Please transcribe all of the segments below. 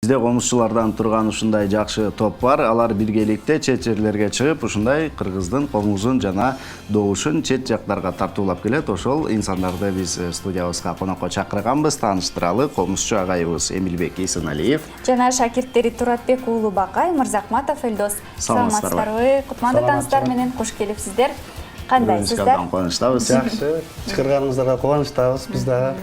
Бизде комузчулардан турган ушундай жакшы топ бар. Алар биргеликте чет жерлерге чыгып, ушундай кыргыздын комузун жана добушун чет жактарга тартуулап келет. Ошол инсандарды биз студиябызга конокко чакырганбыз. Тааныштыралы, комузчу агайыбыз Эмилбек Эсеналиев жана шакирттери Туратбек уулу Бакай, Мырзахматов Элдос. Саламатсыздарбы? Кутмандуу тааныстар менен кош келипсиздер. Кандайсыздар? Кубанычтабыз. Жакшы, чакырганыңыздарга кубанычтабыз биз дагы.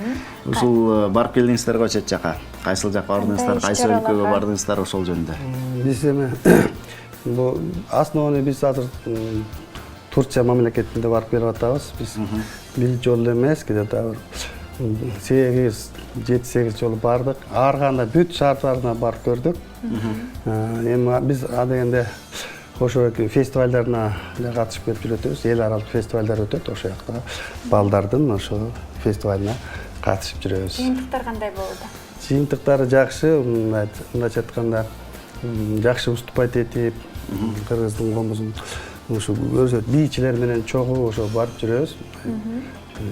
Ушул барып келдиңиздер го чет жака. Кайсыл жака бардыңыздар, кайсы өлкөгө бардыңыздар ошол жөнүндө? Биз эми бул основной биз азыр Турция мамлекетинде барып келип атабыз. Биз бир жолу эмес, где-то 7-8 жолу бардык. Ар кандай бүт шаарларына барып көрдүк. Эми биз адегенде ошо фестивалдарына катышып келип жүрөбүз. Эл аралык фестивалдар өтөт, ошол жакта балдардын ошо фестивалына катышып жүрөбүз. Жыйынтыктар кандай болду? Жыйынтыктары жакшы, мындайча айтканда жакшы выступать этип, кыргыздын комузун ушу өзү бийчилер менен чогуу ошо барып жүрөбүз.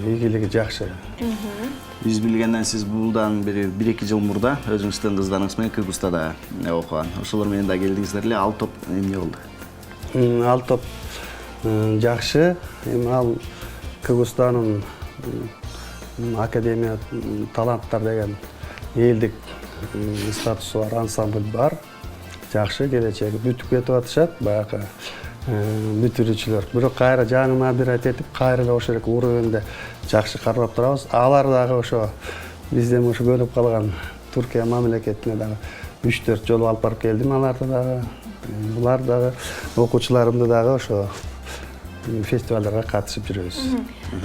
Ийгилиги жакшы. Биз билгенден сиз булдан бери 1-2 жыл мурда өзүңүздүн кыздарыңыз менен Кыргызстанда окуган. Ошолор менен да келдиңиздер эле, ал топ эмне болду? Ал топ жакшы. Эми ал Кыргызстандын Академия таланттар деген элдик статусу бар ансамбль бар. Жакшы, келечеги бүтүп кетип атышат баягы бүтүрүүчүлөр. Бирок кайра жаңына бир айтып, кайра эле ошол уровенде жакшы карап турабыз. Алар дагы ошо бизден ошо көнүп калган Туркия мамлекетине дагы 3-4 жолу алып барып келдим аларды дагы. Булар дагы окуучуларымды дагы ошо фестивалдарга катышып жүрөбүз.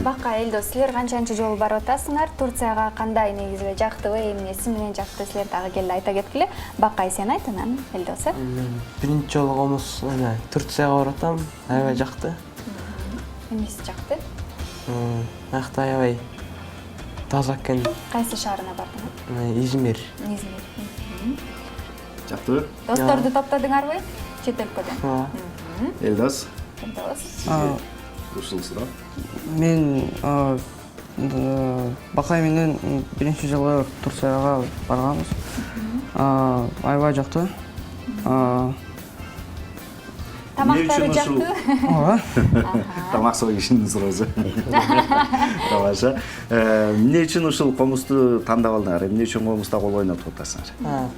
Бакай, Элдос, силер канчанчы жолу барып атасыңар? Турцияга кандай негизи эле жактыбы, эмнеси менен жакты силер дагы келди айта кеткиле. Бакай, сен айт анан, Элдос. Биринчи жолу комуз Турцияга барып атам, аябай жакты. Эмнеси жакты? Акта аябай таза экен. Кайсы шаарына бардыңар? Измир. Измир. Жактыбы? Досторду топтодуңарбы? Чет өлкөдөн. Элдос, Элдос. ушул суроо. Мен Бакай менен биринчи жылы Турцияга барганбыз. Аябай жакты. Тамактары жактыбы? Ооба. Тамак соо кишинин суроосу. Тамаша. Эмне үчүн ушул комузду тандап алдыңар? Эмне үчүн комузда кол ойнотуп атасыңар?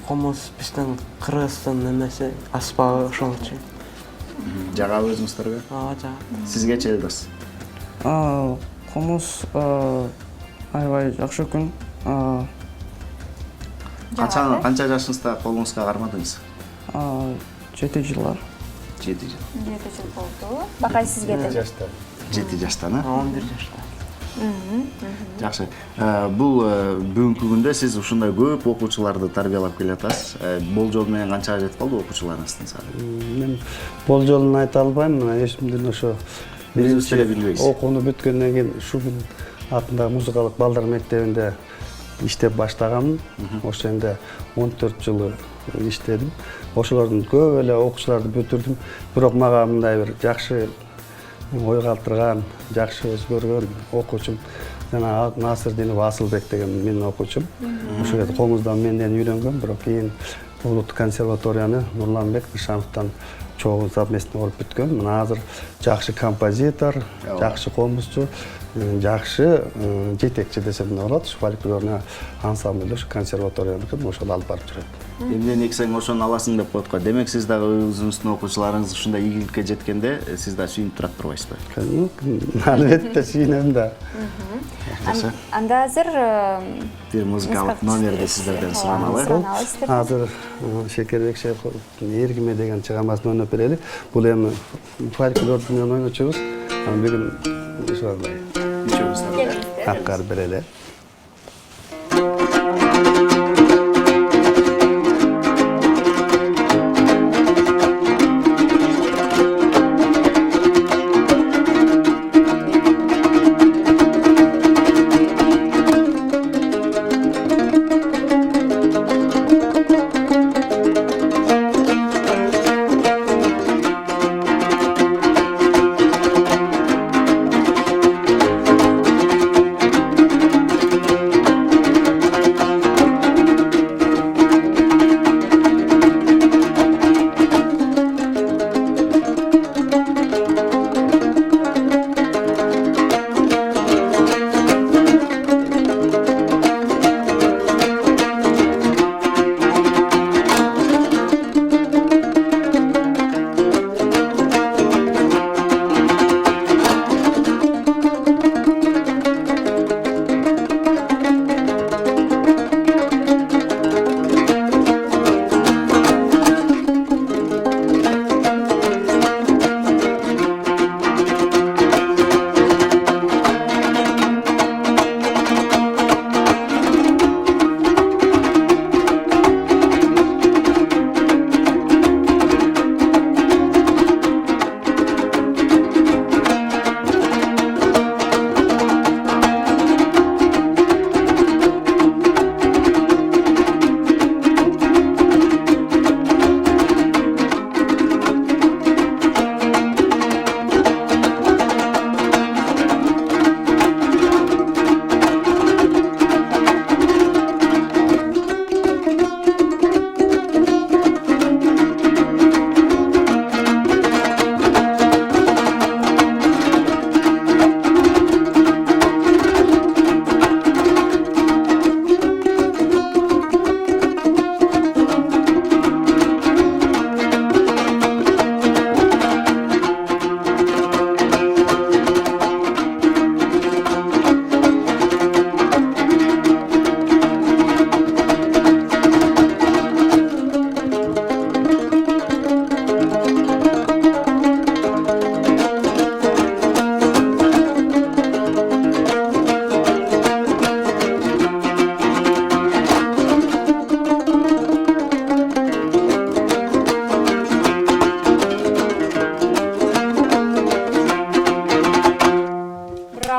Комуз биздин Кыргыздын эмеси аспабы ошол үчүн. Жагабы өзүңүздөргө? Жагат. Сизгечи Элдос? Комуз аябай жакшы күн. Канча жашыңызда колуңузга кармадыңыз? 7 жылдар. 7 жыл. 7 жыл болду. Бакай сизге де? 7 жаштан, 11 жашта. Жакшы. Бул бүгүнкү күндө сиз ушундай көп окуучуларды тарбиялап келатасыз. Болжол менен канчага жетип калды окуучуларыңыздын саны? Мен болжолун айта албайм. Эчимден ошо Өзүңүз деле билбейсиз. окууну бүткөндөн кийин Шубин атындагы музыкалык балдар мектебинде иштеп баштаганмын. Ошондо 14 жыл иштедим. Ошолордун көп эле окуучуларды бүтүрдүм. Бирок мага мындай бир жакшы ой калтырган, жакшы өзгөргөн окуучум жана Насырдинов Асылбек деген менин окуучум. Ошол жерде комуздан менден үйрөнгөн, бирок кийин улуттук консерваторияны Нурланбек Нышановдон чогуу совместно болуп бүткөн. Мына азыр жакшы композитор, жакшы комузчу, жакшы жетекчи десем болот. Фольклорный ансамбль ушу консерваторияныкын ошол алып барып жүрөт. Эмне эксең ошону аласың деп коет го. Демек сиз дагы өзүңүздүн окуучуларыңыз ушундай ийгиликке жеткенде сиз да сүйүнүп турат турбайсызбы? Албетте сүйүнөм да. Анда азыр Бир музыкалык номерди сиздерден сураналы. Азыр Шекербек Шейхов эргиме деген чыгамасын ойноп берели. Бул эми фольклор менен ойночубуз. Бүгүн ушундай Үчөөбүз хаккар берели.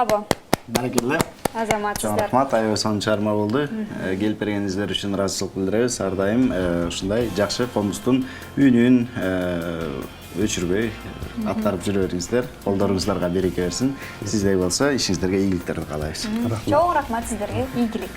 Браво. Баракелде. Азамат Чоң сиздер. рахмат, аябай сонун чыгарма болду. Келип бергениңиздер үчүн ыраазычылык билдиребиз. Ар дайым ушундай жакшы комуздун үнүн өчүрбөй аттарып жүрө бериңиздер. Колдоруңуздарга береке берсин. Сиздей болсо ишиңиздерге ийгиликтерди каалайбыз. Чоң рахмат сиздерге. Ийгилик.